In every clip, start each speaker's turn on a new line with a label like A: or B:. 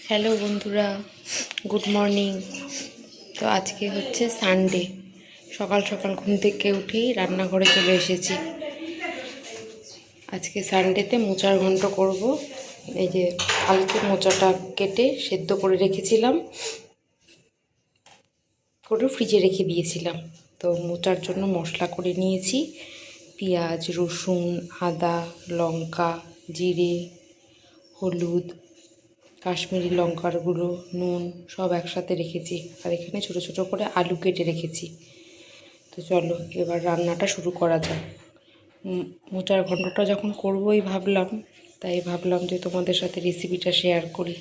A: Hello বন্ধুরা, good morning. তো আজকে হচ্ছে সানডে। সকাল সকাল ঘুম থেকে উঠেই রান্নাঘরে চলে এসেছি। আজকে সানডেতে মোচার ঘন্ট করব। এই যে কালকে মোচাটা কেটে সেদ্ধ করে রেখেছিলাম, করে ফ্রিজে রেখে দিয়েছিলাম। তো মোচার জন্য মশলা করে নিয়েছি। পেঁয়াজ, রসুন, আদা, লঙ্কা, জিরে, হলুদ, কাশ্মীরি লঙ্কার গুঁড়ো, নুন সব একসাথে রেখেছি। আর এখানে ছোটো ছোটো করে আলু কেটে রেখেছি। তো চলো এবার রান্নাটা শুরু করা যাক। মোচার ঘন্টটা যখন করবোই ভাবলাম, তাই ভাবলাম যে তোমাদের সাথে রেসিপিটা শেয়ার করি।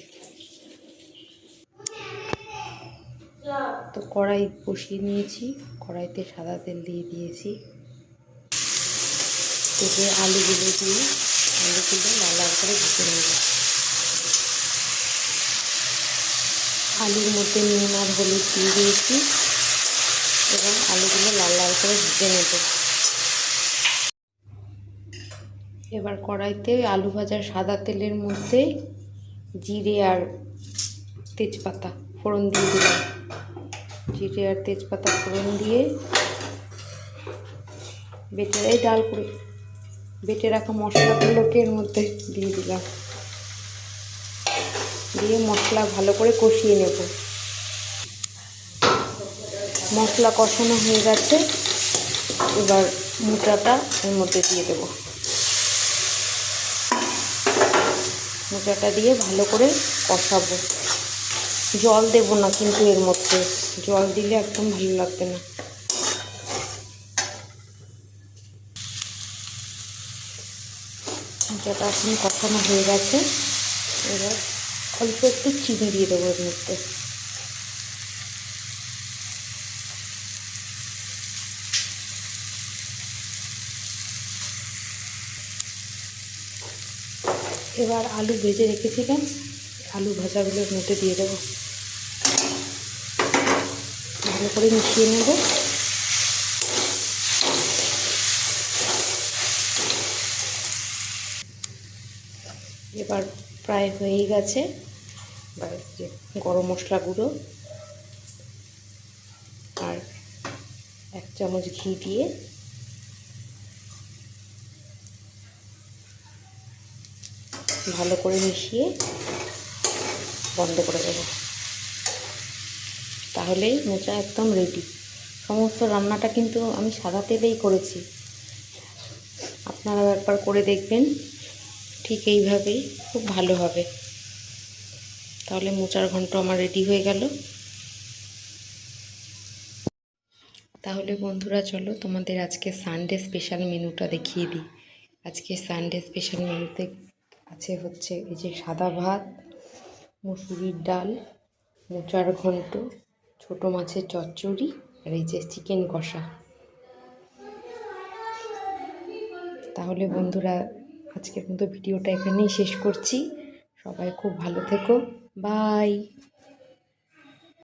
A: তো কড়াই বসিয়ে নিয়েছি, কড়াইতে সাদা তেল দিয়ে দিয়েছি। তেলে আলুগুলো দিয়ে আলুগুলো লাল লাল করে ভেজে নেব। আলুর মধ্যে নুন আর হলুদ দিয়ে দিয়েছি এবং আলুগুলো লাল লাল করে ভেজে নেব। এবার কড়াইতে আলু ভাজার সাদা তেলের মধ্যে জিরে আর তেজপাতা ফোড়ন দিয়ে দিলাম। জিরে আর তেজপাতা ফোড়ন দিয়ে বেটে রাখা মশলাগুলোকে এর মধ্যে দিয়ে দিলাম। দিয়ে মশলা ভালো করে কষিয়ে নেব। মশলা কষানো হয়ে গেছে, এবার মোচাটা এর মধ্যে দিয়ে দেব। মোচাটা দিয়ে ভালো করে কষাবো। জল দেব না কিন্তু এর মধ্যে, জল দিলে একদম ভালো লাগবে না। মোচাটা এখন কষানো হয়ে গেছে, এবার অল্প একটু চিনি দিয়ে দেবো এর মধ্যে। এবার আলু ভেজে রেখেছিলাম, আলু ভাজাগুলোর মধ্যে দিয়ে দেবো। ভালো করে মিশিয়ে নেব। এবার প্রায় হয়েই গেছে। এবার যে গরম মশলা গুঁড়ো আর 1 চামচ ঘি দিয়ে ভালো করে মিশিয়ে বন্ধ করে দেব। তাহলেই মোচা একদম রেডি। সমস্ত রান্নাটা কিন্তু আমি সাদা তেলেই করেছি, আপনারাও একবার করে দেখবেন। ঠিক এইভাবেই খুব ভালো হবে। তাহলে মোচার ঘন্ট আমার রেডি হয়ে গেল। তাহলে বন্ধুরা চলো তোমাদের আজকে সানডে স্পেশাল মেনুটা দেখিয়ে দিই। আজকে সানডে স্পেশাল মেনুতে আছে হচ্ছে এই যে সাদা ভাত, মুসুরির ডাল, মোচার ঘন্ট, ছোটো মাছের চচ্চড়ি আর এই যে চিকেন কষা। তাহলে বন্ধুরা আজকের মতো ভিডিওটা এখানেই শেষ করছি। সবাই খুব ভালো থেকো, বাই।